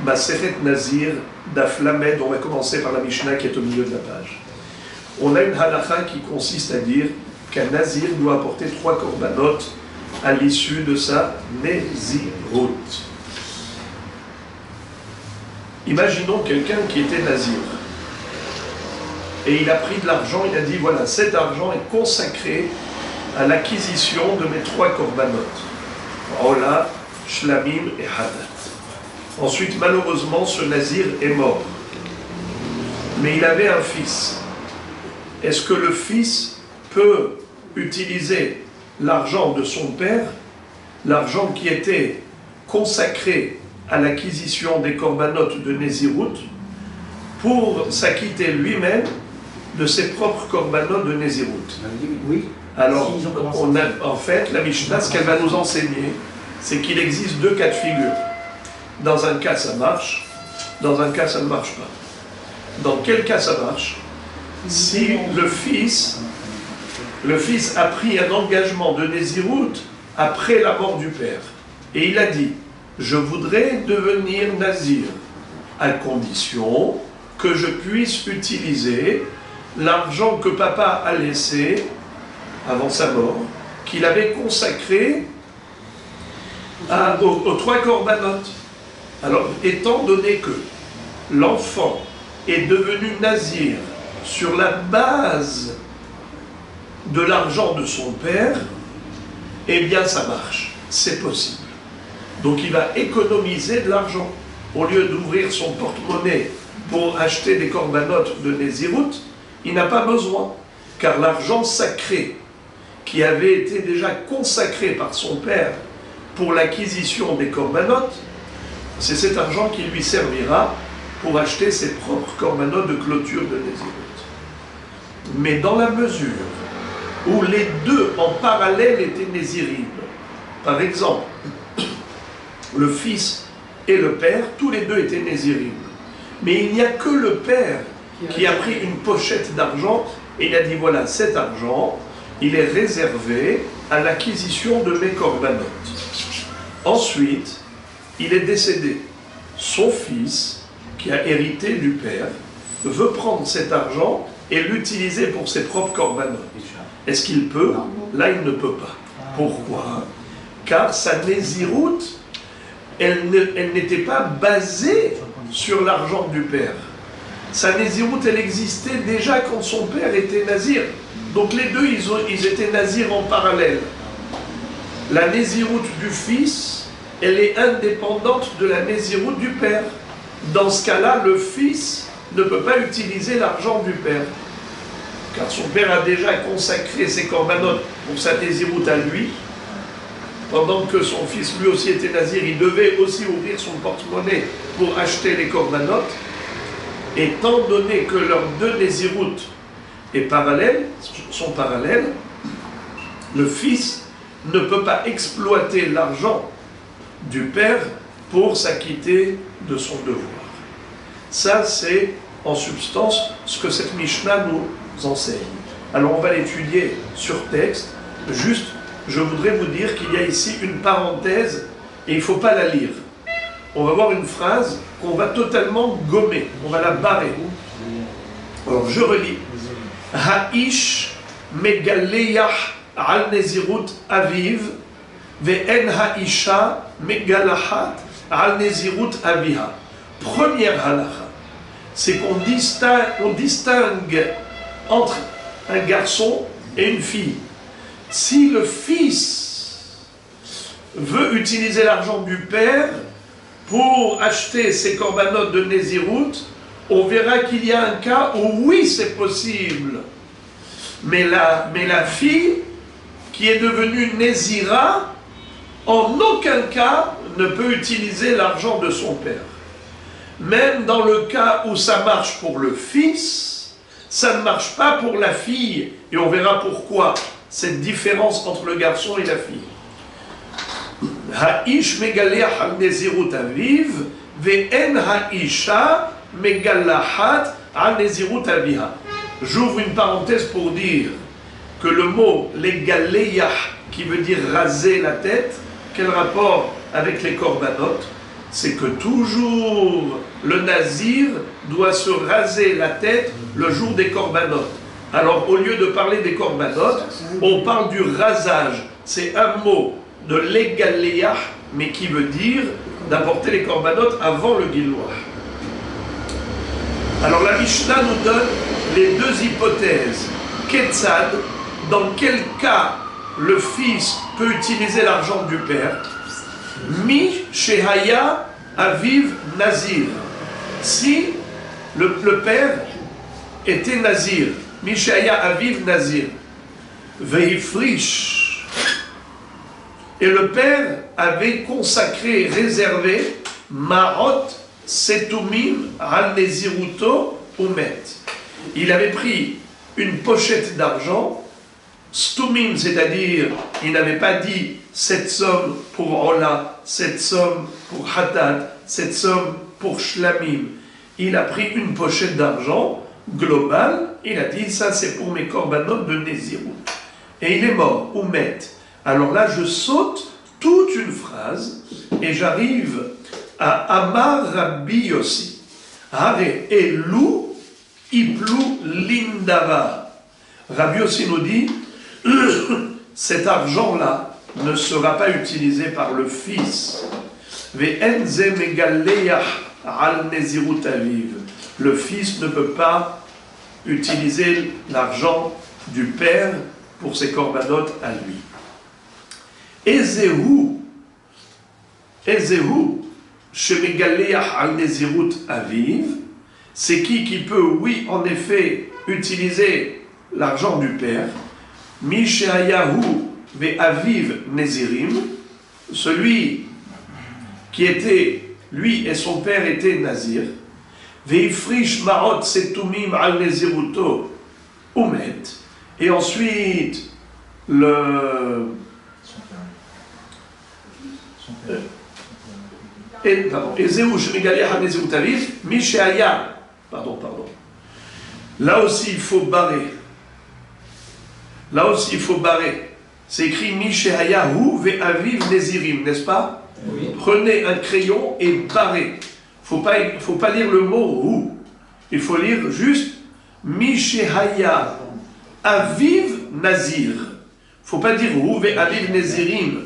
Maseret Nazir, Daf Lamed, on va commencer par la Mishnah qui est au milieu de la page. On a une halakha qui consiste à dire qu'un Nazir doit apporter 3 korbanot à l'issue de sa Nézirut. Imaginons quelqu'un qui était Nazir. Et il a pris de l'argent, il a dit voilà, cet argent est consacré à l'acquisition de mes 3 korbanot. Ola, Shlamim et Hadat. Ensuite, malheureusement, ce Nazir est mort. Mais il avait un fils. Est-ce que le fils peut utiliser l'argent de son père, l'argent qui était consacré à l'acquisition des corbanotes de Nézirut, pour s'acquitter lui-même de ses propres corbanotes de Nézirut? Oui. Alors, en fait, la Mishnah, ce qu'elle va nous enseigner, c'est qu'il existe 2 cas de figure. Dans un cas, ça marche. Dans un cas, ça ne marche pas. Dans quel cas ça marche? Si le fils a pris un engagement de Nézirut après la mort du père. Et il a dit, je voudrais devenir Nazir, à condition que je puisse utiliser l'argent que papa a laissé avant sa mort, qu'il avait consacré aux 3 corbanotes. Alors, étant donné que l'enfant est devenu Nazir sur la base de l'argent de son père, eh bien ça marche, c'est possible. Donc il va économiser de l'argent. Au lieu d'ouvrir son porte-monnaie pour acheter des corbanotes de Nézirut, il n'a pas besoin, car l'argent sacré qui avait été déjà consacré par son père pour l'acquisition des corbanotes, c'est cet argent qui lui servira pour acheter ses propres corbanotes de clôture de Nézirut. Mais dans la mesure où les 2 en parallèle étaient Nézirim, par exemple, le fils et le père, tous les 2 étaient Nézirim. Mais il n'y a que le père qui a pris une pochette d'argent et il a dit voilà, cet argent, il est réservé à l'acquisition de mes corbanotes. Ensuite, il est décédé. Son fils, qui a hérité du père, veut prendre cet argent et l'utiliser pour ses propres corbanotes. Est-ce qu'il peut? Là, il ne peut pas. Pourquoi? Car sa Nézirut, elle n'était pas basée sur l'argent du père. Sa Nézirut, elle existait déjà quand son père était Nazir. Donc les 2, ils étaient Nazirs en parallèle. La Nézirut du fils, elle est indépendante de la Nézirut du père. Dans ce cas-là, le fils ne peut pas utiliser l'argent du père. Car son père a déjà consacré ses corbanotes pour sa Nézirut à lui. Pendant que son fils lui aussi était Nazir, il devait aussi ouvrir son porte-monnaie pour acheter les corbanotes. Étant donné que leurs 2 Nézirut sont parallèles, le fils ne peut pas exploiter l'argent du père pour s'acquitter de son devoir. Ça, c'est en substance ce que cette Mishnah nous enseigne. Alors, on va l'étudier sur texte. Juste, je voudrais vous dire qu'il y a ici une parenthèse et il ne faut pas la lire. On va voir une phrase qu'on va totalement gommer, on va la barrer. Alors, je relis. Ha'ish megaleyach al Nézirut aviv ve'en ha'isha megalahat al Nézirut aviha. Première halakha, c'est qu'on distingue entre un garçon et une fille. Si le fils veut utiliser l'argent du père pour acheter ses corbanotes de Nézirut, on verra qu'il y a un cas où oui, c'est possible. Mais la fille qui est devenue Nézira, en aucun cas ne peut utiliser l'argent de son père. Même dans le cas où ça marche pour le fils, ça ne marche pas pour la fille. Et on verra pourquoi cette différence entre le garçon et la fille. Ha'ish megaleach al Nézirut aviv ve'en ha'isha megalahat al Nézirut aviha. J'ouvre une parenthèse pour dire que le mot legaleyah, qui veut dire raser la tête, quel rapport avec les corbanotes? c'est que toujours le nazir doit se raser la tête le jour des corbanotes. Alors au lieu de parler des corbanotes, on parle du rasage. C'est un mot de l'égaléah, mais qui veut dire d'apporter les corbanotes avant le Gilouah. Alors la Mishnah nous donne les deux hypothèses. Ketzad, dans quel cas le fils peut utiliser l'argent du père? Mi Shehaya Aviv Nazir. Si le père était Nazir, Mi Shehaya Aviv Nazir. Veifrish. Et le père avait consacré, réservé Ma'ot Setumim al Neziruto Umet. Il avait pris une pochette d'argent, Stumim, c'est-à-dire, il n'avait pas dit cette somme pour Ola, cette somme pour Hatat, cette somme pour Shlamim. Il a pris une pochette d'argent globale, il a dit ça c'est pour mes korbanot de Nézirut. Et il est mort, Umet. Alors là je saute toute une phrase et j'arrive à Amar Rabbi Yossi. Hare Elu Iplu Lindava. Rabbi Yossi nous dit cet argent-là ne sera pas utilisé par le fils. Le fils ne peut pas utiliser l'argent du père pour ses corbanotes à lui. Ezehu, Shemegaleach al Nezirut Aviv, c'est qui peut, oui, en effet, utiliser l'argent du père. Mishayahu ve Aviv Nezirim, celui qui était, lui et son père étaient nazir. Veifrish Marot Setumim al Neziruto Umet. Et ensuite, là aussi il faut barrer. C'est écrit Mishayahu ve Aviv Nezirim, n'est-ce pas? Oui. Prenez un crayon et barrez. Faut pas lire le mot Hu. Il faut lire juste Mishehaya Aviv Nazir. Faut pas dire Hu ve Aviv Nezirim.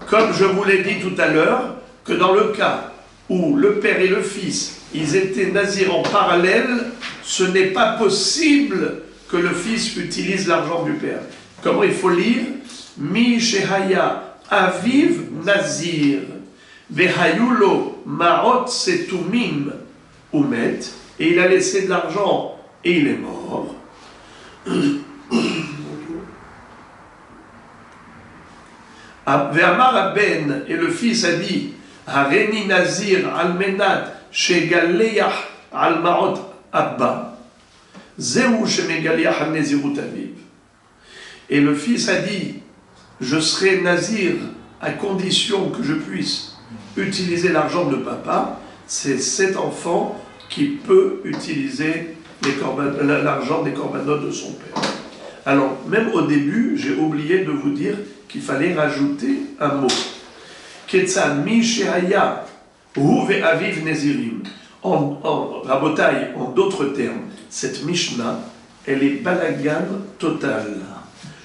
Comme je vous l'ai dit tout à l'heure, que dans le cas où le père et le fils, ils étaient nazirs en parallèle, ce n'est pas possible que le fils utilise l'argent du père. Comment il faut lire? Mi Shehaya Aviv Nazir Vehayulo Marot Setumim Umet. Et il a laissé de l'argent et il est mort. Ve'amar Ben, et le fils a dit Hareni Nazir Almenat Shegaleach Al Marot Abba Zeu Shemegaleach Al Nezirut Aviv. Et le fils a dit je serai nazir à condition que je puisse utiliser l'argent de papa. C'est cet enfant qui peut utiliser l'argent des corbanotes de son père. Alors, même au début, j'ai oublié de vous dire qu'il fallait rajouter un mot. Ketzad mi shehaya hu ve'aviv nezirim. En rabotaille, en d'autres termes, cette Mishnah, elle est balagan totale.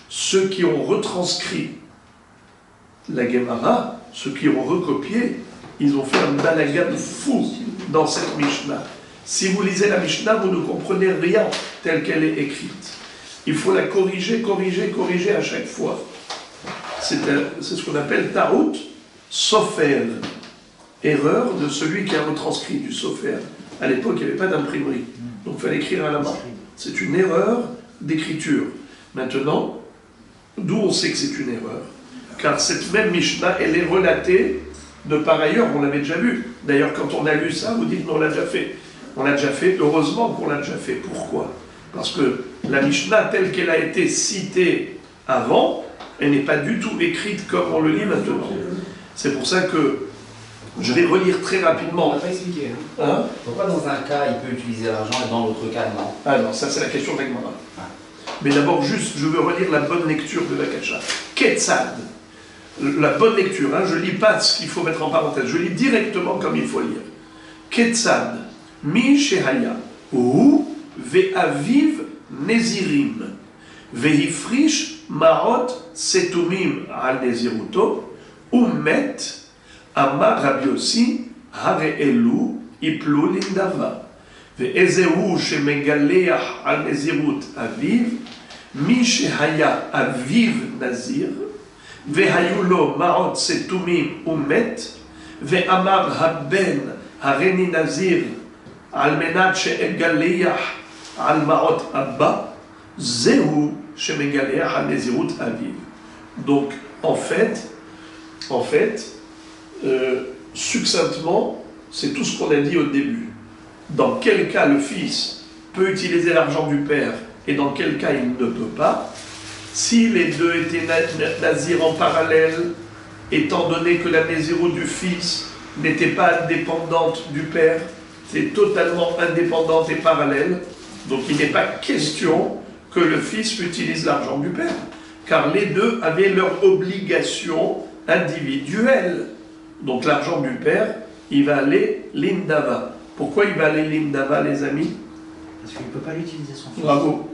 Ceux qui ont retranscrit la Gemara, ceux qui ont recopié, ils ont fait un balagan fou dans cette Mishnah. Si vous lisez la Mishnah, vous ne comprenez rien telle qu'elle est écrite. Il faut la corriger à chaque fois. C'est ce qu'on appelle Taout Sofer. Erreur de celui qui a retranscrit du Sofer. À l'époque, il n'y avait pas d'imprimerie. Donc il fallait écrire à la main. C'est une erreur d'écriture. Maintenant, d'où on sait que c'est une erreur? Car cette même Mishnah, elle est relatée de par ailleurs, on l'avait déjà vu. D'ailleurs, quand on a lu ça, vous dites, mais on l'a déjà fait. On l'a déjà fait, heureusement qu'on l'a déjà fait. Pourquoi? Parce que la Mishnah, telle qu'elle a été citée avant, elle n'est pas du tout écrite comme on le lit maintenant. C'est pour ça que je vais relire très rapidement. On n'a pas expliqué. Hein? Pourquoi dans un cas, il peut utiliser l'argent et dans l'autre cas, non? Ah non, ça c'est la question de l'Agmara. Mais d'abord, juste, je veux relire la bonne lecture de la Kacha. Ketzad. la bonne lecture, hein, je ne lis pas ce qu'il faut mettre en parenthèse, je lis directement comme il faut lire. Ketzad, mi shehaya, hu ve'aviv nezirim, ve'hifrish marot setumim al neziruto, umet, amar Rabbi Yossi, hare elu, iplu lindava. ואיזהו שמגלח על נזירות אביו, מי שהיה אביו נזיר, והיו לו מעות סתומים ומת, ואמר הבן הריני נזיר, על מנת שאגלח על מעות אבא, זהו שמגלח על נזירות אביו. Donc, en fait, succinctement, c'est tout ce qu'on a dit au début. Dans quel cas le fils peut utiliser l'argent du père et dans quel cas il ne peut pas. Si les deux étaient nazirs en parallèle, étant donné que la nazirut du fils n'était pas indépendante du père, c'est totalement indépendante et parallèle, donc il n'est pas question que le fils utilise l'argent du père, car les deux avaient leur obligation individuelle. Donc l'argent du père, il va aller l'indava. Pourquoi il va aller l'indava, les amis? Parce qu'il ne peut pas l'utiliser son fils. Bravo.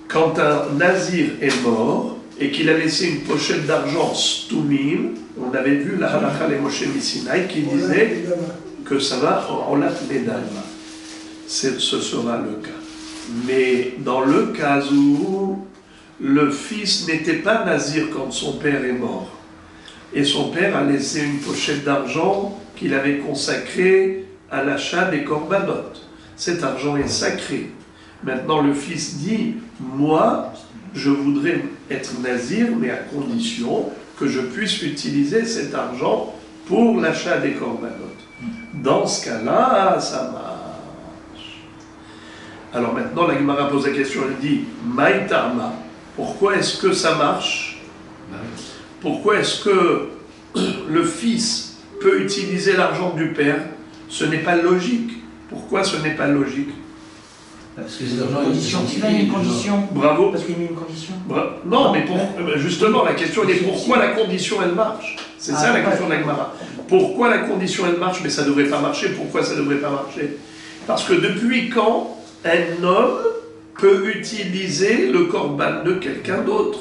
Quand un nazir est mort et qu'il a laissé une pochette d'argent stumim, on avait vu la halakha les Moshe Misinaï qui disait que ça va en olat nedama. Ce sera le cas. Mais dans le cas où le fils n'était pas nazir quand son père est mort, et son père a laissé une pochette d'argent qu'il avait consacrée à l'achat des corbanotes. Cet argent est sacré. Maintenant, le fils dit, moi, je voudrais être nazir, mais à condition que je puisse utiliser cet argent pour l'achat des corbanotes. Dans ce cas-là, ça marche. Alors maintenant, la Gemara pose la question, elle dit, Maïtama, pourquoi est-ce que ça marche? Pourquoi est-ce que le fils peut utiliser l'argent du père? Ce n'est pas logique. Pourquoi ce n'est pas logique? Parce que c'est dans une condition. Il a une condition. Bravo. Parce qu'il met une condition. Non, mais justement, la question est pourquoi la condition elle marche? C'est ça la question de la Gemara. Pourquoi la condition elle marche? Mais ça ne devrait pas marcher. Pourquoi ça ne devrait pas marcher? Parce que depuis quand un homme peut utiliser le korban de quelqu'un d'autre?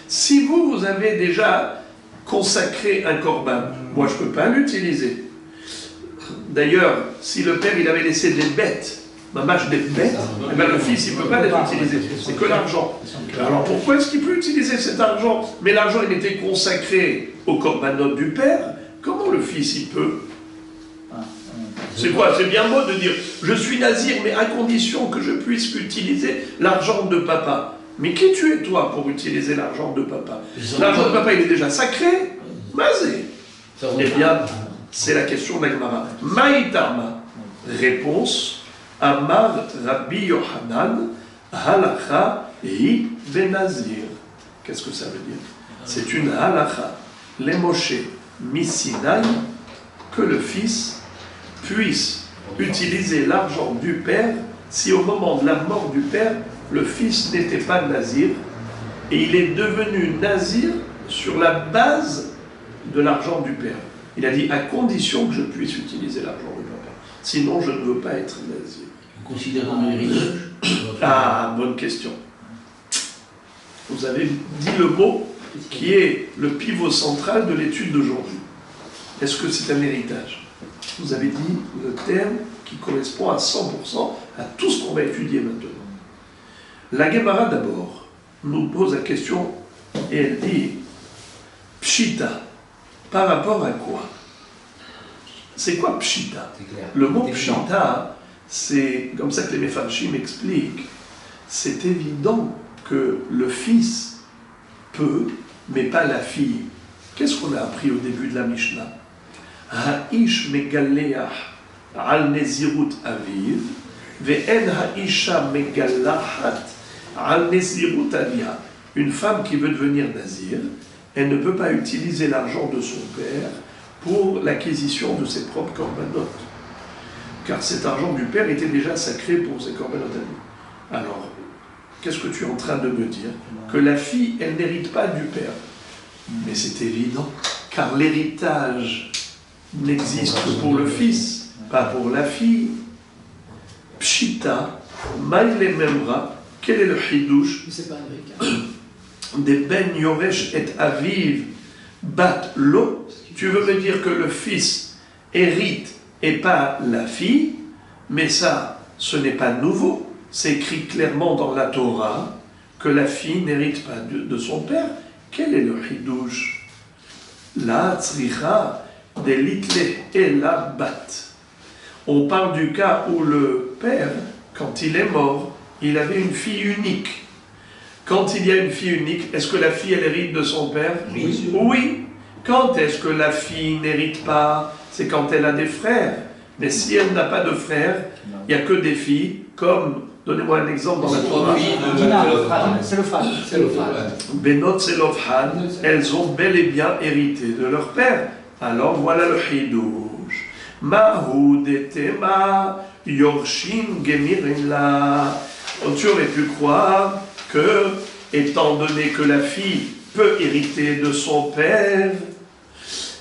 Si vous avez déjà consacré un korban, moi je ne peux pas l'utiliser. D'ailleurs, si le père il avait laissé des bêtes, mamache des bêtes, eh bien le fils il ne peut pas les utiliser, c'est que l'argent. Alors pourquoi est-ce qu'il peut utiliser cet argent? Mais l'argent il était consacré au korbanot du père, comment le fils il peut? C'est quoi? C'est bien beau de dire je suis nazir, mais à condition que je puisse utiliser l'argent de papa. Mais qui tu es toi pour utiliser l'argent de papa? L'argent de papa il est déjà sacré, mazé. Eh bien, c'est la question d'Agmara. Maïtama. Réponse. Amar Rabbi Yohanan halacha hi benazir. Qu'est-ce que ça veut dire? C'est une halacha. Les Moshe Misinaï, que le fils puisse utiliser l'argent du père si au moment de la mort du père, le fils n'était pas nazir et il est devenu nazir sur la base de l'argent du père. Il a dit à condition que je puisse utiliser l'argent de papa. Sinon, je ne veux pas être nazir. Vous considérez comme un héritage? Ah, bonne question. Vous avez dit le mot qui est le pivot central de l'étude d'aujourd'hui. Est-ce que c'est un héritage? Vous avez dit le terme qui correspond à 100% à tout ce qu'on va étudier maintenant. La Gemara d'abord nous pose la question et elle dit Pshita. Par rapport à quoi? C'est quoi Pshita? Le mot Pshita, c'est comme ça que les Mefarshim expliquent. C'est évident que le fils peut, mais pas la fille. Qu'est-ce qu'on a appris au début de la Mishnah? Ha'ish megaleach al nezirut aviv, ve'en ha'isha megalachat al nezirut avia. Une femme qui veut devenir nazir, elle ne peut pas utiliser l'argent de son père pour l'acquisition de ses propres corbanotes. Car cet argent du père était déjà sacré pour ses corbanotes à lui. Alors, qu'est-ce que tu es en train de me dire? Que la fille, elle n'hérite pas du père. Mais c'est évident, car l'héritage n'existe que pour le fils, pas pour la fille. Pshita, Maïle Memra, quel est le chidouche? C'est pas américain. Des ben yoresh et aviv bat lo. Tu veux me dire que le fils hérite et pas la fille? Mais ça, ce n'est pas nouveau. C'est écrit clairement dans la Torah que la fille n'hérite pas de son père. Quel est le chidouche? La tzricha de l'itle et la bat. On parle du cas où le père, quand il est mort, il avait une fille unique. Quand il y a une fille unique, est-ce que la fille, elle hérite de son père? Oui. Oui. Quand est-ce que la fille n'hérite pas? C'est quand elle a des frères. Mais si elle n'a pas de frères, il n'y a que des filles, comme, donnez-moi un exemple dans la Torah. C'est le frère. C'est le frère. Benot Zelofhan, elles ont bel et bien hérité de leur père. Alors voilà le chidouche. Mahu detema yorshin gemirin la. Tu aurais pu croire que, étant donné que la fille peut hériter de son père,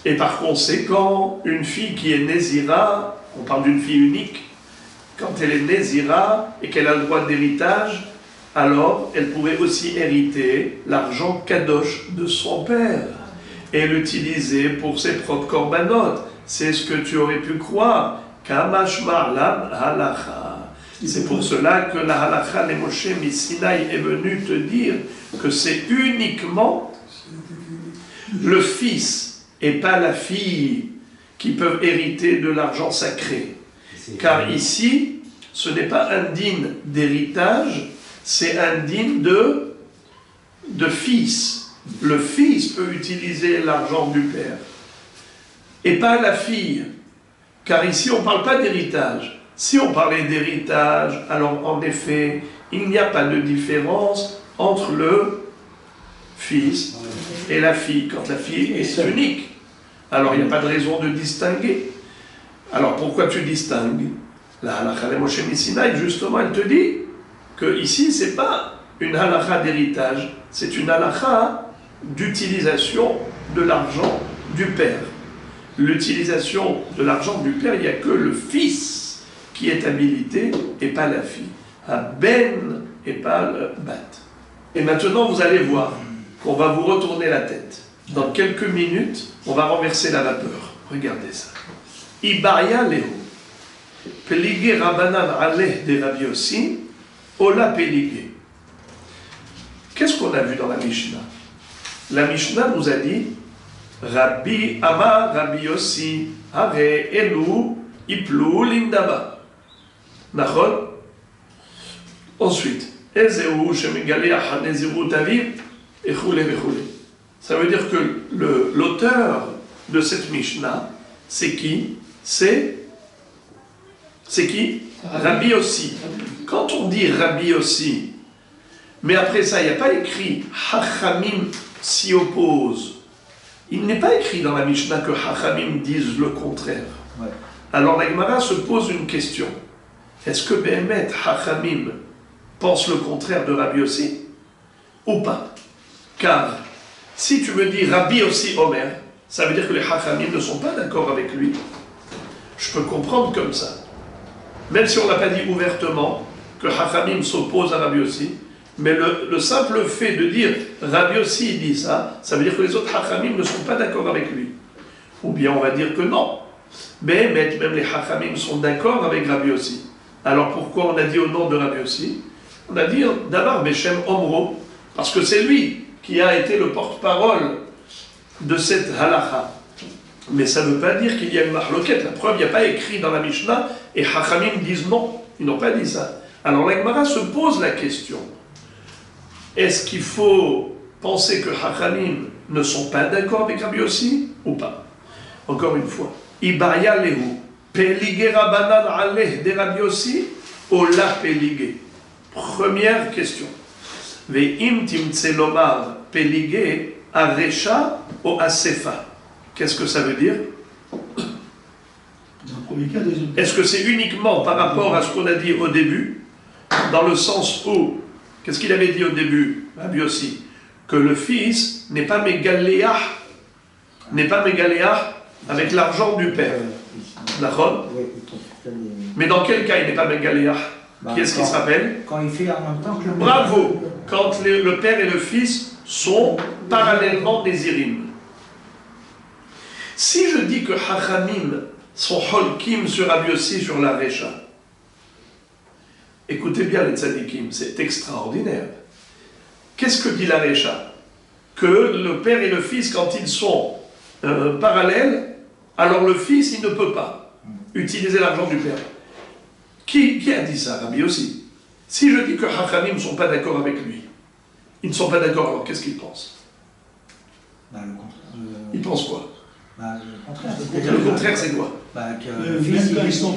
et par conséquent, une fille qui est Nézira, on parle d'une fille unique, quand elle est Nézira et qu'elle a le droit d'héritage, alors elle pourrait aussi hériter l'argent kadosh de son père et l'utiliser pour ses propres korbanot. C'est ce que tu aurais pu croire. Kamashmar lam halacha. C'est pour cela que la halacha les Moshe Misinaï est venu te dire que c'est uniquement le fils et pas la fille qui peuvent hériter de l'argent sacré. Car ici, ce n'est pas un digne d'héritage, c'est un digne de fils. Le fils peut utiliser l'argent du père et pas la fille. Car ici, on ne parle pas d'héritage. Si on parlait d'héritage, alors en effet, il n'y a pas de différence entre le fils et la fille, quand la fille est unique. Alors il n'y a pas de raison de distinguer. Alors pourquoi tu distingues? La halakha de Moshe Misinaï, justement, elle te dit que ici, ce n'est pas une halakha d'héritage, c'est une halakha d'utilisation de l'argent du père. L'utilisation de l'argent du père, il n'y a que le fils qui est habilité et pas la fille. À ben et pas le bat. Et maintenant, vous allez voir qu'on va vous retourner la tête. Dans quelques minutes, on va renverser la vapeur. Regardez ça. Ibaria Léo. Peligé Rabanan Aleh de Rabbi Yossi, Ola Peligé. Qu'est-ce qu'on a vu dans la Mishnah? La Mishnah nous a dit Rabbi Amar Rabbi Yossi, Are Elu, Iplu Lindaba. Nachon? Ensuite, Ezeu Shemegale Hanezirut Aviv, Echule Vechule. Ça veut dire que l'auteur de cette Mishnah, c'est qui? C'est qui? Rabbi Yossi. Quand on dit Rabbi Yossi, mais après ça, il n'y a pas écrit Hachamim s'y oppose. Il n'est pas écrit dans la Mishnah que Hachamim disent le contraire. Ouais. Alors la Gemara se pose une question. Est-ce que Behemet Hachamim pense le contraire de Rabbi Yossi ou pas? Car si tu me dis Rabbi Yossi Omer, ça veut dire que les Hachamim ne sont pas d'accord avec lui. Je peux comprendre comme ça. Même si on n'a pas dit ouvertement que Hachamim s'oppose à Rabbi Yossi, mais le simple fait de dire Rabbi Yossi dit ça, ça veut dire que les autres Hachamim ne sont pas d'accord avec lui. Ou bien on va dire que non. Mais même les Hachamim sont d'accord avec Rabbi Yossi. Alors pourquoi on a dit au nom de Rabbi Yossi? On a dit d'abord Beshem Omro, parce que c'est lui qui a été le porte-parole de cette halakha. Mais ça ne veut pas dire qu'il y a une mahloket. La preuve, il n'y a pas écrit dans la Mishnah et Hachamim disent non. Ils n'ont pas dit ça. Alors la Gemara se pose la question. Est-ce qu'il faut penser que Hachamim ne sont pas d'accord avec Rabbi Yossi ou pas? Encore une fois. Ibaya lehu. Peligé Rabanan aleh de Rabbi Yossi ou la peligé? Première question. Ve'im timtse lomar peligé aresha ou asefa. Qu'est-ce que ça veut dire? Est-ce que c'est uniquement par rapport à ce qu'on a dit au début, dans le sens où, qu'est-ce qu'il avait dit au début, Rabbi Yossi? que le fils n'est pas mégaléah, avec l'argent du père. D'accord? Mais dans quel cas il n'est pas mégaléah? Qui est-ce qui se rappelle? Quand il fait en même temps que le... Bravo! Quand le père et le fils sont parallèlement Nézirim. Si je dis que Hachamim sont Holkim sur Rabbi Yossi sur la Recha, écoutez bien les tzadikim, c'est extraordinaire. Qu'est-ce que dit la Recha? Que le père et le fils, quand ils sont parallèles, alors le fils, il ne peut pas utiliser l'argent du père. Qui a dit ça? Rabbi Yossi. Si je dis que Hachamim ne sont pas d'accord avec lui, ils ne sont pas d'accord, alors qu'est-ce qu'ils pensent? Le contraire. Ils pensent quoi? Le contraire. Le contraire, c'est quoi? Que le fils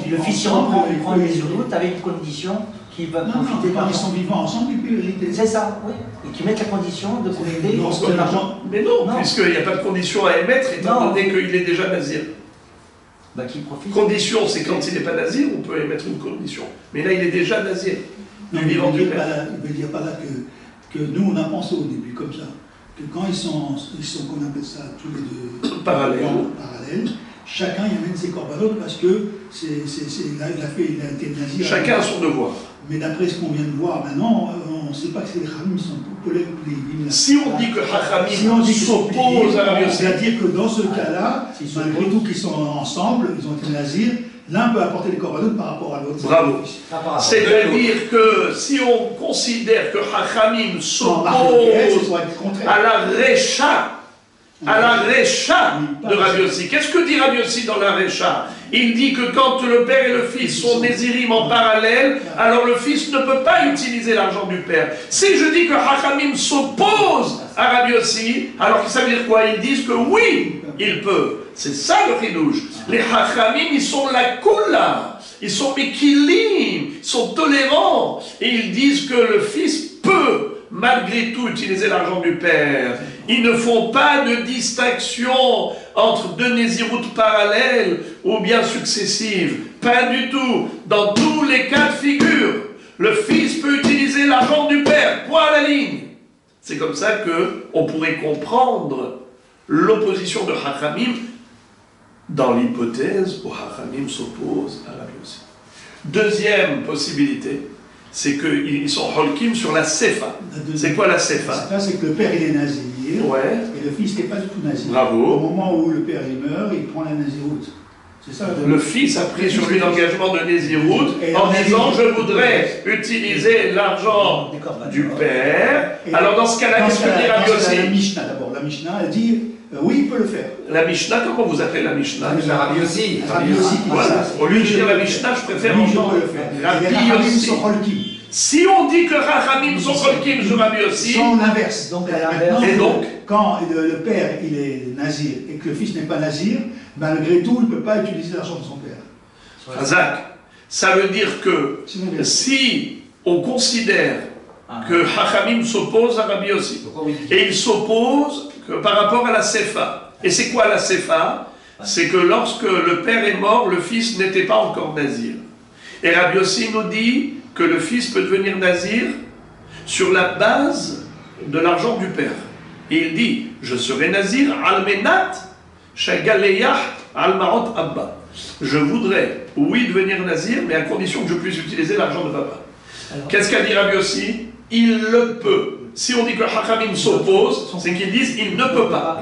il reprend les routes avec une condition qu'il va profiter de Quand ils l'argent. sont vivants ensemble, ils peuvent hériter. C'est ça, oui. Et qui mettent la condition de profiter de l'argent. Mais non, puisqu'il n'y a pas de condition à émettre, étant donné qu'il est déjà nazir. Qui profite. Condition, c'est quand il n'est pas nazir, on peut émettre une condition. Mais là, il est déjà nazir, du vivant du père. Il ne veut dire pas là que nous, on a pensé au début comme ça, que quand ils sont qu'on appelle ça, tous les deux Parallèles, chacun y amène ses corbanotes parce que il a été nazir. Chacun a son devoir. Mais d'après ce qu'on vient de voir maintenant, on ne sait pas que c'est les Khamim qui sont polèmes ou les... Si on dit que Hachamim s'oppose à Rabbi Yossi, c'est-à-dire que dans ce cas-là, malgré tout qu'ils sont ensemble, ils ont été nazirs, l'un peut apporter des corbanotes par rapport à l'autre. Bravo. C'est-à-dire que si on considère que Hachamim s'oppose à la Recha, de Rabbi Yossi. Qu'est-ce que dit Rabbi Yossi dans la Recha? Il dit que quand le père et le fils sont Nézirim en parallèle, alors le fils ne peut pas utiliser l'argent du père. Si je dis que Hachamim s'oppose à Rabbi Yossi, alors ça veut dire quoi? Ils disent que oui, il peut. C'est ça le chidouche. Les Hachamim, ils sont la kula, ils sont mekilim, ils sont tolérants, et ils disent que le fils peut malgré tout utiliser l'argent du père. Ils ne font pas de distinction entre deux nésiroutes parallèles ou bien successives. Pas du tout. Dans tous les cas de figure, le fils peut utiliser l'argent du père. Point à la ligne. C'est comme ça qu'on pourrait comprendre l'opposition de Hachamim dans l'hypothèse où Hachamim s'oppose à Rabbi Yossi. Deuxième possibilité, c'est qu'ils sont holkim sur la sefa. C'est quoi la sefa? La sefa, c'est que le père il est nazir, ouais. Et le fils n'est pas du tout nazir. Bravo. Au moment où le père il meurt, il prend la naziroute. C'est ça. Le fils a pris sur lui l'engagement de naziroute en disant je voudrais utiliser l'argent du père. Alors dans ce cas-là, qu'est-ce que dit Rabbi Yossi? La Mishnah d'abord. La Mishnah elle dit oui, il peut le faire. La Mishnah, comment vous appelez la Mishnah? Rabbi Yossi. Voilà. Au lieu de dire la Mishnah, je préfère entendre Rabbi Yossi. Si on dit que Rachamim sont Holkim sur Rabbi Yossi, sans l'inverse. Donc, et donc, quand le père il est nazir et que le fils n'est pas nazir, malgré tout, il ne peut pas utiliser l'argent de son père. Razak, ça veut dire que si on considère que Hachamim s'oppose à Rabbi Yossi, et il s'oppose par rapport à la Sefa. Et c'est quoi la Sefa? C'est que lorsque le père est mort, le fils n'était pas encore nazir. Et Rabbi Yossi nous dit que le fils peut devenir nazir sur la base de l'argent du père. Et il dit, je serai nazir al-menat shagaleyah al-marot abba. Je voudrais, oui, devenir nazir, mais à condition que je puisse utiliser l'argent de papa. Qu'est-ce qu'a dit Rabbi Yossi? Il le peut. Si on dit que Hachamim s'oppose, c'est qu'ils disent il ne peut pas.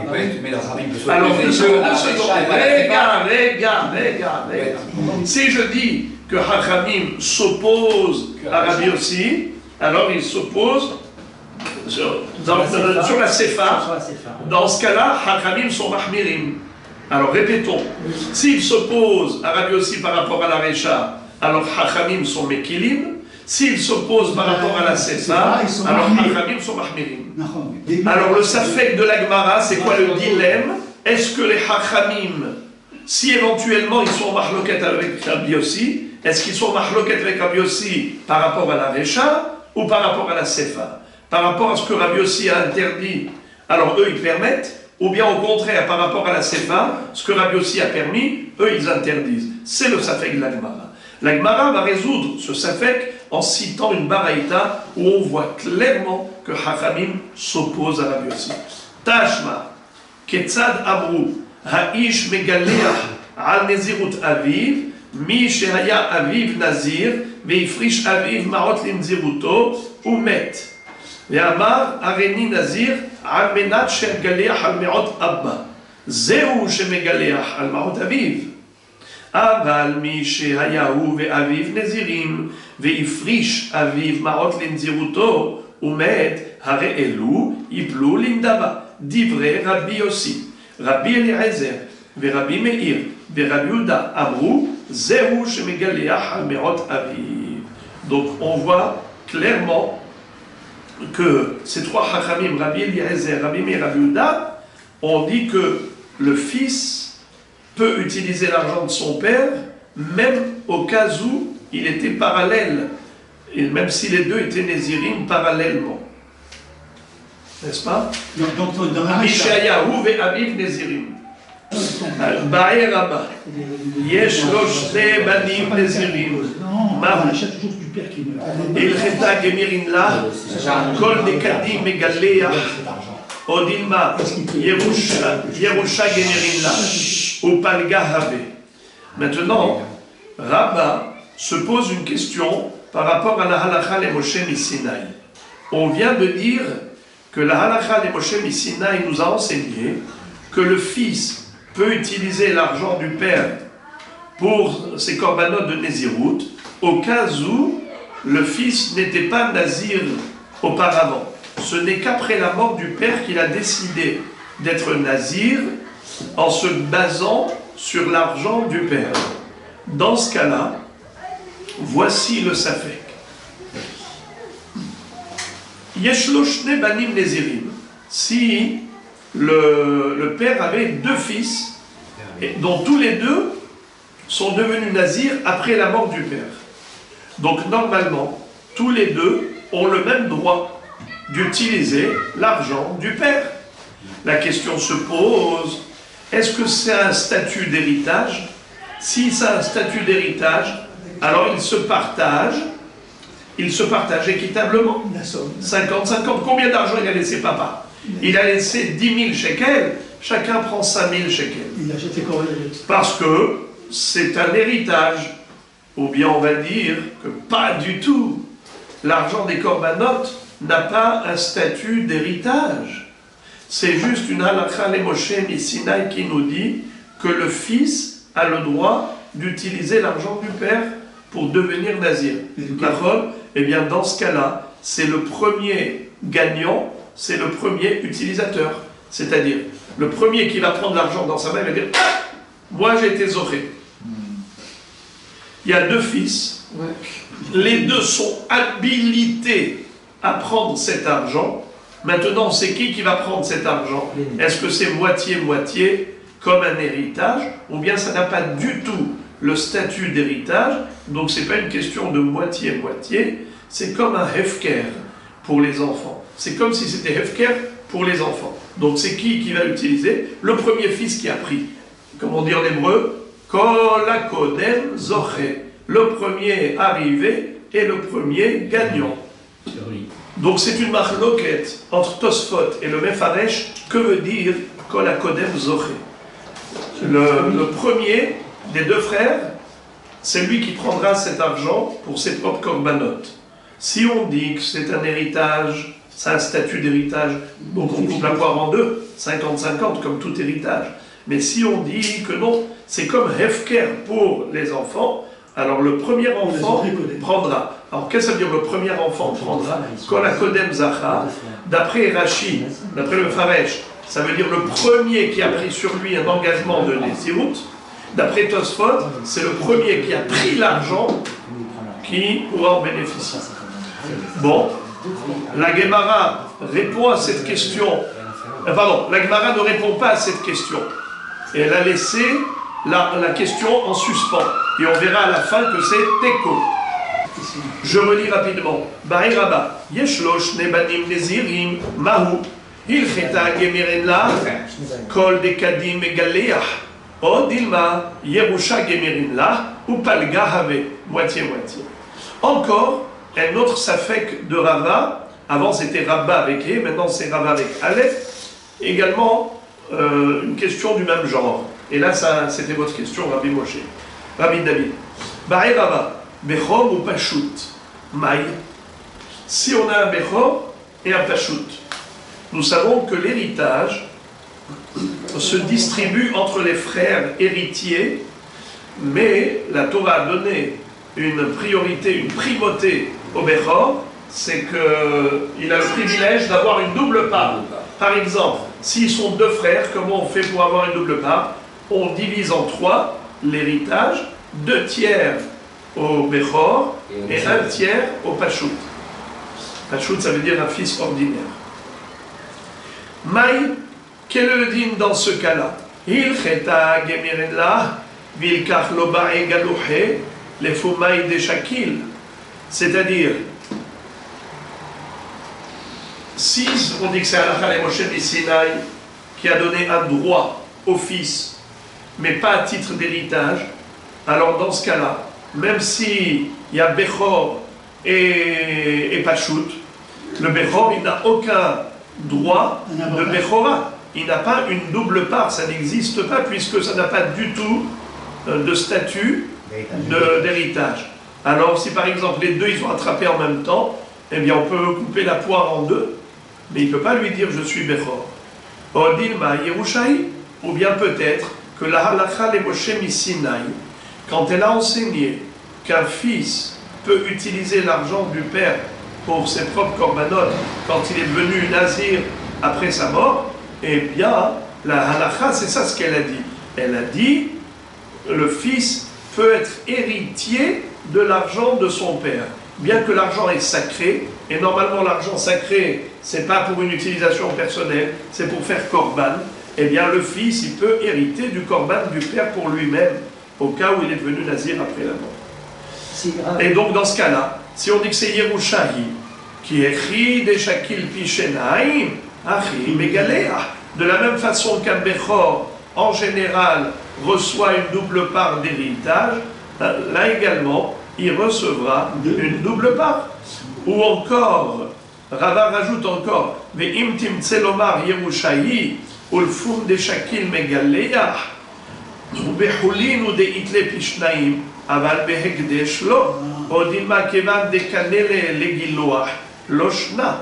Alors, regarde. Si je dis que Hachamim s'oppose à Rabbi Yossi, alors il s'oppose sur la Sefa. Dans ce cas-là, Hachamim sont Mahmirim. Alors répétons, s'il s'oppose à Rabbi Yossi par rapport à la Recha, alors Hachamim sont Mekilim. S'ils s'opposent par rapport à la Sefa, alors Hachamim sont Mahmirim. Alors le Safek de la Gemara, c'est quoi le dilemme? Est-ce que les Hachamim, si éventuellement ils sont Mahloket avec Rabbi Yossi, est-ce qu'ils sont Mahloket avec Rabbi Yossi par rapport à la Recha ou par rapport à la Sefa? Par rapport à ce que Rabbi Yossi a interdit, alors eux ils permettent, ou bien au contraire par rapport à la Sefa, ce que Rabbi Yossi a permis, eux ils interdisent. C'est le Safek de la Gemara. La Gemara va résoudre ce safek en citant une baraïta où on voit clairement que Hachamim s'oppose à Rabbi Yossi. Tashma, Ketzad Amru, Ha'ish Megaleach al Nezirut Aviv, Mi Shehaya Aviv Nazir, Veifrish Aviv Marot Limziruto, Umet. Ve'amar Areni Nazir, Al Menat Shegaleach al Me'ot Abba. Zehu Shemegaleach al Marot Aviv. אבל מי שהיה הוא ואביו נזירים והפריש אביו מעות לנזירותו ומת, הרי אלו יפלו לנדבה. דברי רבי יוסי, רבי אליעזר ורבי מאיר ורבי יהודה אמרו זהו שמגלח על מעות אביו. Donc on voit clairement que ces trois hachamim, Rabbi Eliezer, Rabbi Meir, Rabbi Yehuda, ont dit que le fils peut utiliser l'argent de son père, même au cas où il était parallèle, et même si les deux étaient nézirim parallèlement. N'est-ce pas? Donc dans la Mishayahu ve Aviv nézirim. Ba'er Rabba. Yesh lo shne banim nézirim. Non, on achète toujours du père qui meurt. Il cheta gemirin la, kol dekadim megaleach, odilma, Yerusha gemirin la. Maintenant, Rabba se pose une question par rapport à la halakha les Moshe Misinaï. On vient de dire que la halakha les Moshe Misinaï nous a enseigné que le fils peut utiliser l'argent du père pour ses corbanotes de Nézirut au cas où le fils n'était pas nazir auparavant. Ce n'est qu'après la mort du père qu'il a décidé d'être nazir en se basant sur l'argent du père. Dans ce cas-là, voici le safek. Yeshlo shne banim nezirim. Si le père avait deux fils, dont tous les deux sont devenus nazirs après la mort du père. Donc normalement, tous les deux ont le même droit d'utiliser l'argent du père. La question se pose, est-ce que c'est un statut d'héritage? Si c'est un statut d'héritage, alors ils se partagent équitablement. 50-50. Combien d'argent il a laissé papa? Il a laissé 10 000 shekels, chacun prend 5 000 shekels. Il a jeté quoi? Parce que c'est un héritage. Ou bien on va dire que pas du tout. L'argent des corbanotes n'a pas un statut d'héritage. C'est juste une halakha les Moshe Misinaï qui nous dit que le fils a le droit d'utiliser l'argent du père pour devenir nazir. D'accord? Eh bien, dans ce cas-là, c'est le premier gagnant, c'est le premier utilisateur. C'est-à-dire, le premier qui va prendre l'argent dans sa main, il va dire ah, moi j'ai été zoré. Il y a deux fils, les deux sont habilités à prendre cet argent. Maintenant, c'est qui va prendre cet argent? Est-ce que c'est moitié-moitié, comme un héritage, ou bien ça n'a pas du tout le statut d'héritage, donc c'est pas une question de moitié-moitié, c'est comme un hefker pour les enfants. C'est comme si c'était hefker pour les enfants. Donc c'est qui va utiliser? Le premier fils qui a pris. Comment dire en hébreu? Kol hakodem zoché. Le premier arrivé et le premier gagnant. Donc c'est une machloket entre Tosfot et le Mefaresh. Que veut dire Kol hakodem zoché? Le premier des deux frères, c'est lui qui prendra cet argent pour ses propres korbanot. Si on dit que c'est un héritage, c'est un statut d'héritage, donc on coupe la poire en deux, 50-50 comme tout héritage. Mais si on dit que non, c'est comme hefker pour les enfants, alors le premier enfant prendra. Alors qu'est-ce que ça veut dire le premier enfant prendra? Kol hakodem zacha, d'après Rashi, d'après le Faresh, ça veut dire le premier qui a pris sur lui un engagement de Nézirut. D'après Tosfot, c'est le premier qui a pris l'argent qui pourra en bénéficier. Bon, la Gemara répond à cette question. Pardon, la Gemara ne répond pas à cette question. Et elle a laissé la question en suspens. Et on verra à la fin que c'est Teko. Je relis rapidement. Ba'ir Rabba, Yeshlo shne banim nezirim, mahu, hilcheta gemiren la, kol dekadim megaleach, odilma, Yerusha gemirin la, ou palgahave, moitié-moitié. Encore, un autre safek de Rava, avant c'était Rabba avec E, maintenant c'est Rava avec Aleph, également une question du même genre. Et là, c'était votre question, Rabbi Moshe. Rabbi David. Bae Rava, Bechor ou Pashut, Maï. Si on a un Bechor et un Pashut, nous savons que l'héritage se distribue entre les frères héritiers, mais la Torah a donné une priorité, une primauté au Bechor, c'est qu'il a le privilège d'avoir une double part. Par exemple, s'ils sont deux frères, comment on fait pour avoir une double part? On divise en trois l'héritage, 2 tiers au Bechor et 1 tiers au Pashut. Pashut, ça veut dire un fils ordinaire. Maï, quel est le din dans ce cas-là? Il cheta gemirenla, vilkach lobae galouhe, les foumaï de shakil. C'est-à-dire, si on dit que c'est Halakha le Moshe Sinaï qui a donné un droit au fils, mais pas à titre d'héritage, alors dans ce cas-là, même s'il y a Bechor et Pashut, le Bechor, il n'a aucun droit de Bechora. Il n'a pas une double part, ça n'existe pas, puisque ça n'a pas du tout de statut d'héritage. Alors, si par exemple les deux ils sont attrapés en même temps, eh bien on peut couper la poire en deux, mais il ne peut pas lui dire je suis Bechor. Odilma Yerushaï, ou bien peut-être que la halakha le Moshe Sinaï, quand elle a enseigné qu'un fils peut utiliser l'argent du père pour ses propres corbanotes quand il est devenu nazir après sa mort, eh bien, la halakha, c'est ça ce qu'elle a dit. Elle a dit, le fils peut être héritier de l'argent de son père. Bien que l'argent est sacré, et normalement l'argent sacré, c'est pas pour une utilisation personnelle, c'est pour faire korban, eh bien le fils, il peut hériter du korban du père pour lui-même, au cas où il est devenu nazir après la mort. Et donc dans ce cas-là, si on dit que c'est Yerushahi, qui écrit des shakil pishenaim, achi megalea, de la même façon qu'un Bechor, en général, reçoit une double part d'héritage, là également, il recevra une double part. Ou encore, Rava rajoute encore, Ve'im timtselomar Yerushahi, ulfum de shakil megalea, ובחולין ודאית פשנאים, אבל בהקדש לא, הודימה כיוון דקנה לגילוח, לא שנה.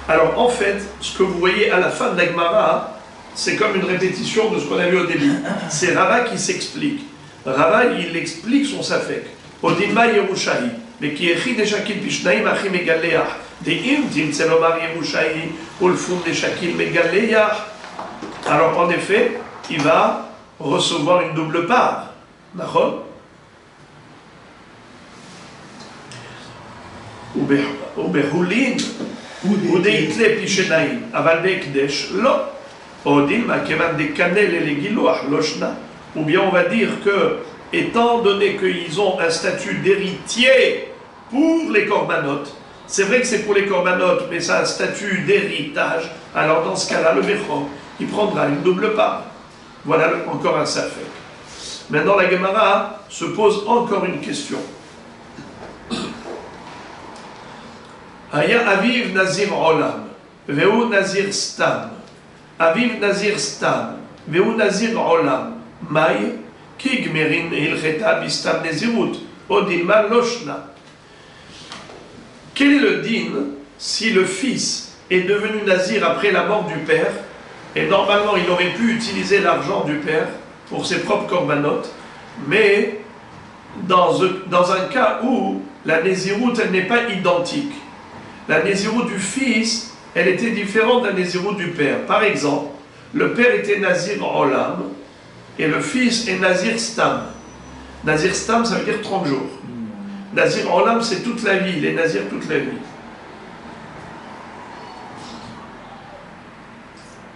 Alors en fait, ce que vous voyez à la fin de la Gemara, c'est comme une répétition de ce qu'on a vu au début. C'est Rava qui s'explique. Rava, il explique son safek. Odinma Yerushahi, mais qui écrit des shakil pishnaim achi megaleach, des imtim tselomar Yerushahi, ulfum des shakil megaleach. Alors en effet, il va recevoir une double part. D'accord? ובחולין ודאיתלה פישנאים, אבל בהקדש לא. או דילמה כיוון דקנה לגילוח לא שנה. Ou bien on va dire que, étant donné qu'ils ont un statut d'héritier pour les corbanotes, c'est vrai que c'est pour les corbanotes, mais ça a un statut d'héritage, alors dans ce cas-là, le Bechor, il prendra une double part. Voilà encore un safek. Maintenant, la Gemara se pose encore une question. Haya aviv nazir olam, veu nazir stam. Aviv nazir stam, veu nazir olam. Maï, ki gmerin hilcheta bistam nezirut, odilma loshna. Quel est le din si le fils est devenu nazir après la mort du père, et normalement il aurait pu utiliser l'argent du père pour ses propres corbanotes, mais dans un cas où la néziroute elle n'est pas identique. La néziroute du fils, elle était différente de la néziroute du père. Par exemple, le père était nazir olam, et le fils est nazir stam. Nazir stam, ça veut dire 30 jours. Nazir olam, c'est toute la vie, il est nazir toute la vie.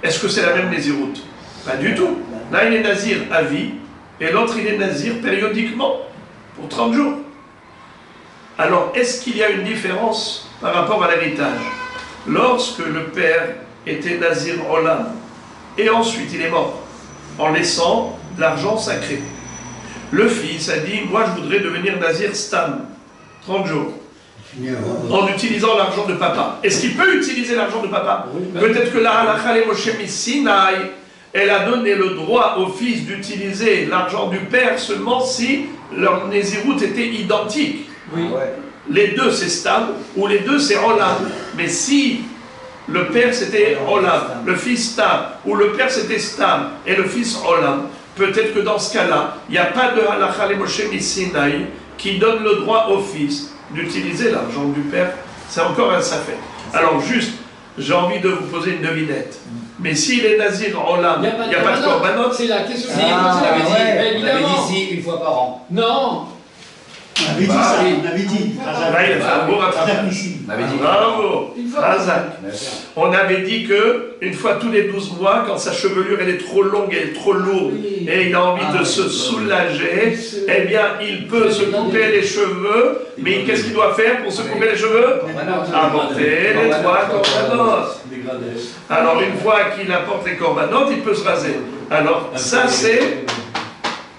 Est-ce que c'est la même naziroute? Pas du tout. Là, il est nazir à vie, et l'autre, il est nazir périodiquement, pour 30 jours. Alors, est-ce qu'il y a une différence par rapport à l'héritage? Lorsque le père était nazir olam, et ensuite il est mort, en laissant l'argent sacré. Le fils a dit, moi je voudrais devenir Nazir Stam, 30 jours, en utilisant l'argent de papa. Est-ce qu'il peut utiliser l'argent de papa? Peut-être que la halakha les Moshe Sinaï, elle a donné le droit au fils d'utiliser l'argent du père seulement si leur nésirout était identique. Oui. Les deux c'est Stam ou les deux c'est Olam. Mais si le père c'était Olam, le fils Stam, ou le père c'était Stam et le fils Olam, peut-être que dans ce cas-là, il n'y a pas de halakha les Moshe Sinaï qui donne le droit au fils d'utiliser l'argent du père. C'est encore un safek. Alors juste, j'ai envie de vous poser une devinette. Mais s'il est nazir Olam, il n'y a pas de korbanot. C'est la question. Si, on avait dit si, une fois par an. Non. On avait dit ça, on avait dit. Là, il a fait un beau rattrapage. Ici. On avait dit. Bravo, Une fois. Razak. On avait dit que une fois tous les 12 mois, quand sa chevelure elle est trop longue, elle est trop lourde, Oui. et il a envie de se soulager, eh bien il peut se couper les cheveux, mais qu'est-ce qu'il doit faire pour se couper les cheveux? Apporter les 3 corbanotes. Alors une fois qu'il apporte les corbanotes, il peut se raser. Alors ça c'est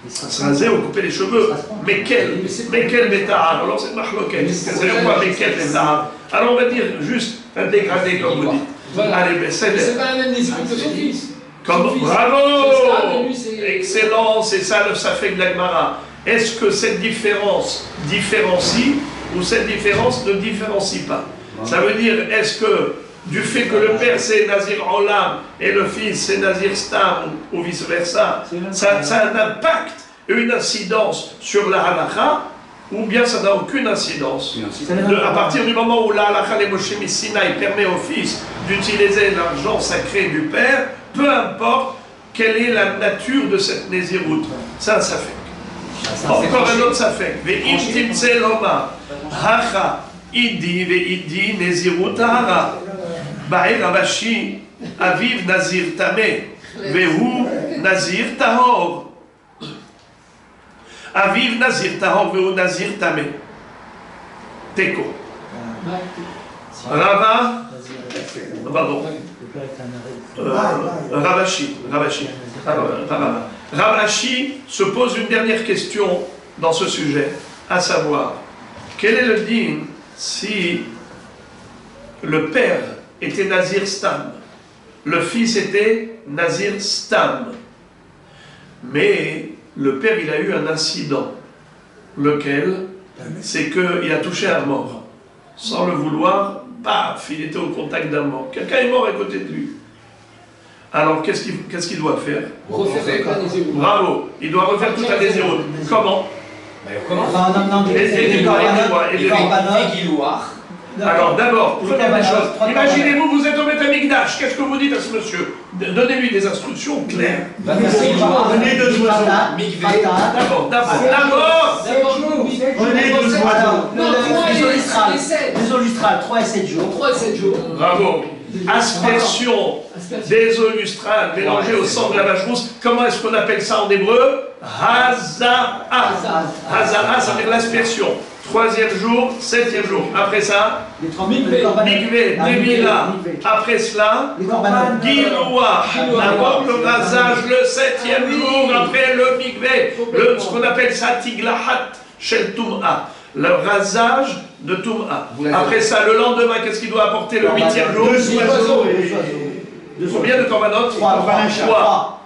se raser ou couper les cheveux. Mais quel bétard? Alors c'est mahloket. Qu'est-ce que c'est quoi mais quel bétard? Alors on va dire juste un dégradé comme vous dites. Voilà. Allez, Mais c'est pas la même discipline que son fils. comme, Son fils. bravo! C'est ça, mais lui, c'est- Excellent, c'est ça le safek de l'Agmara. Est-ce que cette différence différencie ou cette différence ne différencie pas? Ça veut dire, est-ce que du fait que le père c'est Nazir Olam et le fils c'est Nazir Stam ou vice-versa, ça a un impact, une incidence sur la halakha, ou bien ça n'a aucune incidence? À partir du moment où la halakha les Moshe Sinaï permet au fils d'utiliser l'argent sacré du père, peu importe quelle est la nature de cette nésiroute. Ça fait. Encore un autre safek. Ve'im timtze loma hacha idi ve'idi nezirut hara ba'er Ravashi aviv nazir tameh ve'hu nazir tahor aviv nazir tahor ve'hu nazir tameh teko Rava pardon Ravashi Ravashi se pose une dernière question dans ce sujet, à savoir, quel est le din si le père était Nazir Stam, le fils était Nazir Stam, mais le père il a eu un incident, lequel c'est qu'il a touché un mort, sans le vouloir, paf, il était au contact d'un mort, quelqu'un est mort à côté de lui. Alors, qu'est-ce qu'il doit faire? Refaire toute la nésiroute. Bravo, il doit refaire toute la nésiroute. Comment? Alors, d'abord, prenez des choses. Imaginez-vous, vous êtes au Betamikdash. Qu'est-ce que vous dites à ce monsieur? Donnez-lui des instructions claires. Prenez 2 oiseaux. D'abord. Prenez 2 oiseaux. Non, 3 et 7. Les eaux lustrales, 3 et 7 jours. 3 et 7 jours. Bravo. Aspersion des eaux lustrales mélangées au sang de la vache rousse. Comment est-ce qu'on appelle ça en hébreu? Haza'a. Haza'a, ça veut dire l'aspersion. 3e jour, 7e jour. Après ça, Les 3 000 Mikvé, Nevila. Après cela, Giloua. D'abord le rasage le 7e jour. Après le Mikvé. Ce qu'on appelle ça Tiglahat Shel Tum'a. Le rasage de Tum'a. Après ça, le lendemain, qu'est-ce qu'il doit apporter le 8e jour? 2 oiseaux. Combien de korbanot? 3.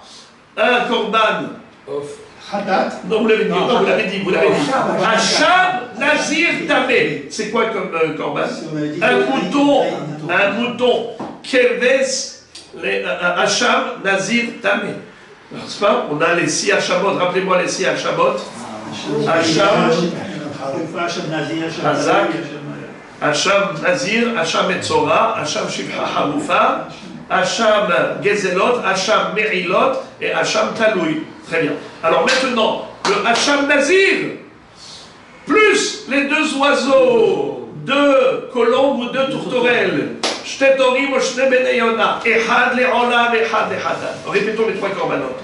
Un korban. Khatat. Non, vous l'avez dit, Hacham Nazir Tameh. C'est quoi comme korban? Un mouton. Keves, Hacham Nazir Tameh. N'est-ce pas? On a les 6 Hachamot. Rappelez-moi les 6 Hachamot. Hacham. Hazak, Hacham Nazir, Hacham Etzora, Hacham Shivha Harufa, Hacham Gezelot, Hacham Merilot et Hacham Taloui. Très bien. Alors maintenant, le Hacham Nazir, plus les 2 oiseaux, 2 colombes ou 2 tourterelles, Shtetorim ou Shne Beneyona, Ehad Le'olam, Ehad Le'hatat. Répétons les 3 korbanot.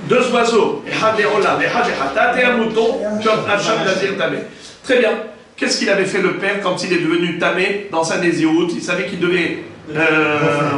2 oiseaux, Ehad Le'olam, Ehad Le'hatat, et un mouton, comme Hacham Nazir Tameh. Très bien. Qu'est-ce qu'il avait fait le père quand il est devenu tamé dans sa nésiroute? Il savait qu'il devait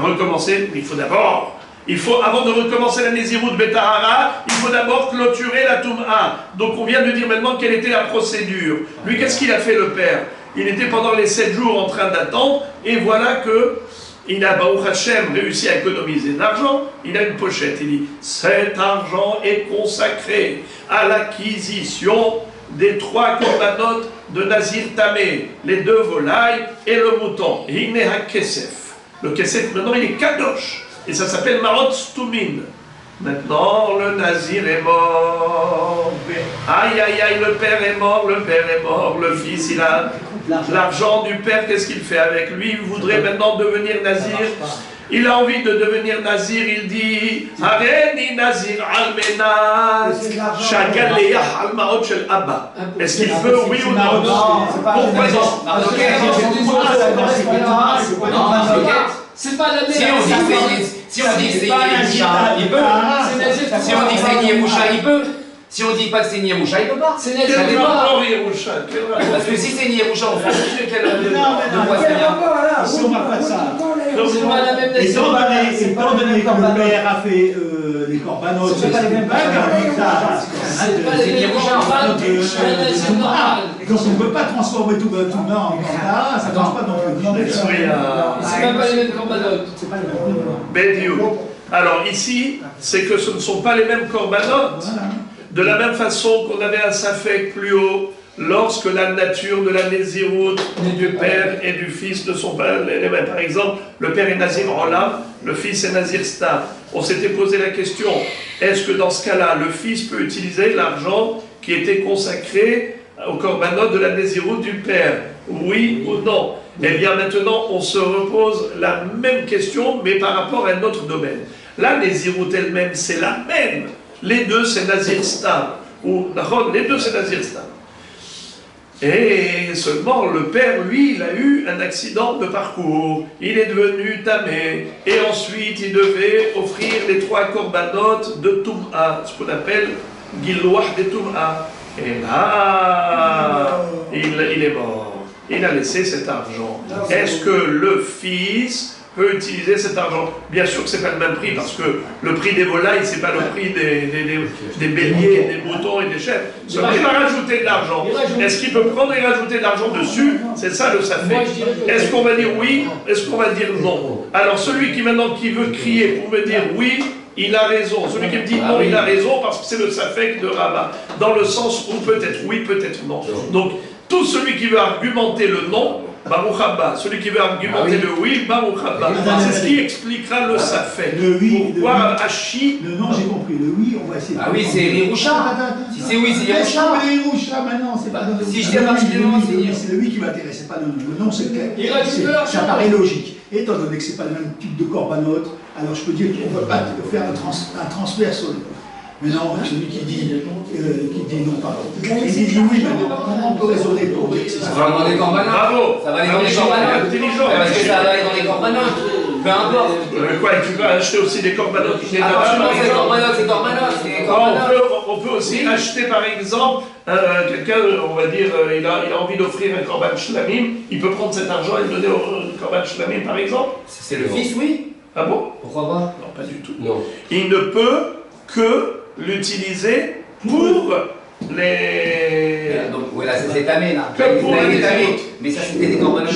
recommencer, mais il faut d'abord Il faut, avant de recommencer la Nézirut Betahara, il faut d'abord clôturer la Toum'a. Donc on vient de dire maintenant quelle était la procédure. Lui, qu'est-ce qu'il a fait le père? Il était pendant les 7 jours en train d'attendre, et voilà que il a, Baruch Hashem, réussi à économiser de l'argent. Il a une pochette, il dit « Cet argent est consacré à l'acquisition des 3 korbanot de Nazir Tamé, les 2 volailles et le mouton. Hine ha-kesef. Le kesef, maintenant, il est kadosh. Et ça s'appelle Marot Stumin. Maintenant, le Nazir est mort. Aïe, aïe, aïe, le père est mort, le fils, il a l'argent du père, qu'est-ce qu'il fait avec lui? Il voudrait maintenant devenir Nazir. Il a envie de devenir Nazir, il dit Hareni Nazir al-Menat Shagaleyah al-Maot shel Abba. Est-ce qu'il veut, oui ou non? Pourquoi non? C'est pas la même. Si on dit que c'est Yemoucha, il peut. Si on dit que c'est Yemoucha, il peut. Si on dit pas que c'est Yemoucha, il peut pas. C'est Quel rapport Yemoucha? Parce que si c'est Yemoucha, on fait quel de quoi Si on n'a pas de ça. C'est pas la même nation. Étant donné que le père a fait les corbanotes, c'est pas les mêmes donc on ne peut pas transformer tout le monde en Kordara, ça ne marche pas dans le C'est même pas les mêmes corbanotes. C'est pas le même. Bediou. Alors ici, c'est que ce ne sont pas les mêmes corbanotes. De la même façon qu'on avait un safek plus haut, lorsque la nature de la Nézirut du père et du fils ne sont pas les mêmes. Par exemple, le père est Nazir Olam, le fils est Nazir Stam. On s'était posé la question, est-ce que dans ce cas-là, le fils peut utiliser l'argent qui était consacré au korbanot de la Nézirut du père? Oui ou non? Eh bien maintenant, on se repose la même question, mais par rapport à un autre domaine. La Nézirut elle-même, c'est la même. Les deux, c'est Nazir Stam. Ou les deux, c'est Nazir Stam. Et seulement le père, lui, il a eu un accident de parcours. Il est devenu tamé. Et ensuite, il devait offrir les 3 korbanot de Toum'a, ce qu'on appelle Gilouah de Toum'a. Et là, il est mort. Il a laissé cet argent. Est-ce que le fils peut utiliser cet argent? Bien sûr que ce n'est pas le même prix, parce que le prix des volailles, ce n'est pas le prix des béliers, des moutons et des chèvres. Seulement, il va rajouter de l'argent. Est-ce qu'il peut prendre et rajouter de l'argent dessus? C'est ça le safek. Est-ce qu'on va dire oui? Est-ce qu'on va dire non? Alors, celui qui maintenant qui veut crier pour me dire oui, il a raison. Celui qui me dit non, il a raison, parce que c'est le safek de Rabat. Dans le sens où peut-être oui, peut-être non. Donc, tout celui qui veut argumenter le non, Baruch Abba. Celui qui veut argumenter le oui, Baruch Abba. C'est ce qui expliquera le safek. Le oui. Pourquoi Hachi? Le non, j'ai compris. Le oui, on va essayer. Ah oui, c'est Yemoucha. Si c'est oui, c'est Yemoucha. C'est Yemoucha maintenant, c'est pas le Si je dis à partir du moment, c'est le oui qui m'intéresse, c'est pas le non. Le non, c'est clair. Il rajoute de l'argent. Ça paraît logique. Étant donné que c'est pas le même type de korbanot, alors je peux dire qu'on ne peut pas faire un transfert sur le. Mais non, celui qui dit non, pardon. Il dit oui, mais non. Comment on peut raisonner pour dire que c'est ça? Ça va aller dans les corbanotes. Bravo. Ça va aller dans les corbanotes. Intelligent. Parce que ça va aller dans les corbanotes. Peu importe. Quoi, tu peux acheter aussi des corbanotes qui Alors, c'est corbanotes, c'est corbanotes, c'est corbanotes. On peut aussi acheter par exemple, quelqu'un, on va dire, il a envie d'offrir un korban shlamim, il peut prendre cet argent et le donner au korban shlamim par exemple? C'est le fils, oui. Ah bon? Pourquoi pas? Non, pas du tout. Non. Il ne peut que l'utiliser pour les... Donc voilà, c'est tamé là. Que pour les tamé. Mais ça c'était des corbanotes.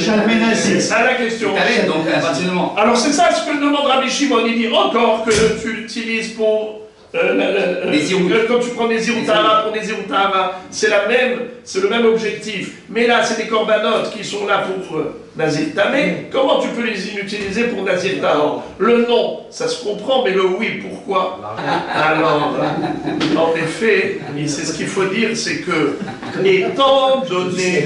C'est ça la question. Tamé, donc à partir du moment. Alors c'est ça ce que demande Rabbi Shimon. Il dit encore que tu l'utilises pour... quand tu prends des zirutara pour des zirutara, c'est le même objectif. Mais là, c'est des corbanotes qui sont là pour Nazir Tamé. Comment tu peux les utiliser pour Nazir Tahor? Le non, ça se comprend, mais le oui, pourquoi? Alors, en effet, c'est ce qu'il faut dire, c'est que, étant donné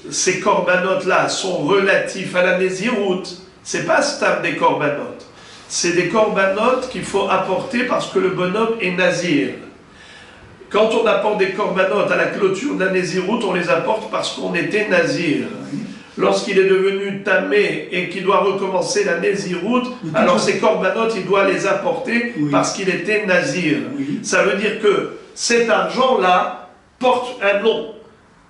que ces corbanotes-là sont relatifs à la Nézirut, c'est pas stable des corbanotes. C'est des corbanotes qu'il faut apporter parce que le bonhomme est nazir. Quand on apporte des corbanotes à la clôture de la Nézirut, on les apporte parce qu'on était nazir. Lorsqu'il est devenu tamé et qu'il doit recommencer la Nézirut, alors ces corbanotes, il doit les apporter parce qu'il était nazir. Ça veut dire que cet argent-là porte un nom.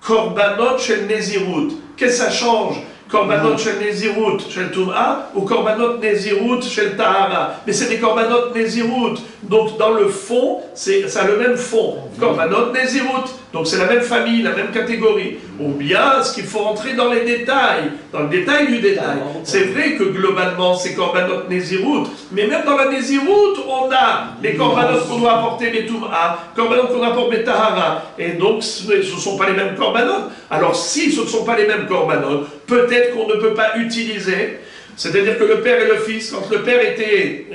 Korbanot chez le Nézirut. Qu'est-ce que ça change? Korbanot shel Nezirut shel Tum'a ou Korbanot Nezirut shel Tahara. Mais c'est des Korbanot Nezirut. Donc dans le fond, ça a le même fond. Korbanot Nezirut. Donc c'est la même famille, la même catégorie. Ou bien, ce qu'il faut rentrer dans les détails, dans le détail du détail. C'est vrai que globalement, c'est Korbanot Nezirut. Mais même dans la Nezirut, on a les Korbanot qu'on doit apporter les Tum'a, Korbanot qu'on apporte les Tahara. Et donc, ce ne sont pas les mêmes Korbanot. Alors si ce ne sont pas les mêmes Korbanot, peut-être qu'on ne peut pas utiliser, c'est-à-dire que le père et le fils, quand le père était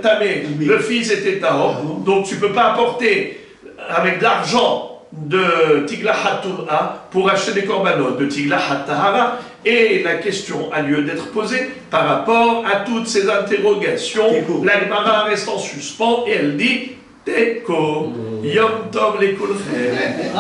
tamé, le fils était tahor, donc tu ne peux pas apporter avec de l'argent de Tiglahat Tum'a pour acheter des korbanot de Tiglahat Tahara, et la question a lieu d'être posée par rapport à toutes ces interrogations. La Gemara reste en suspens et elle dit Teko, Yom Tov Lekulchem.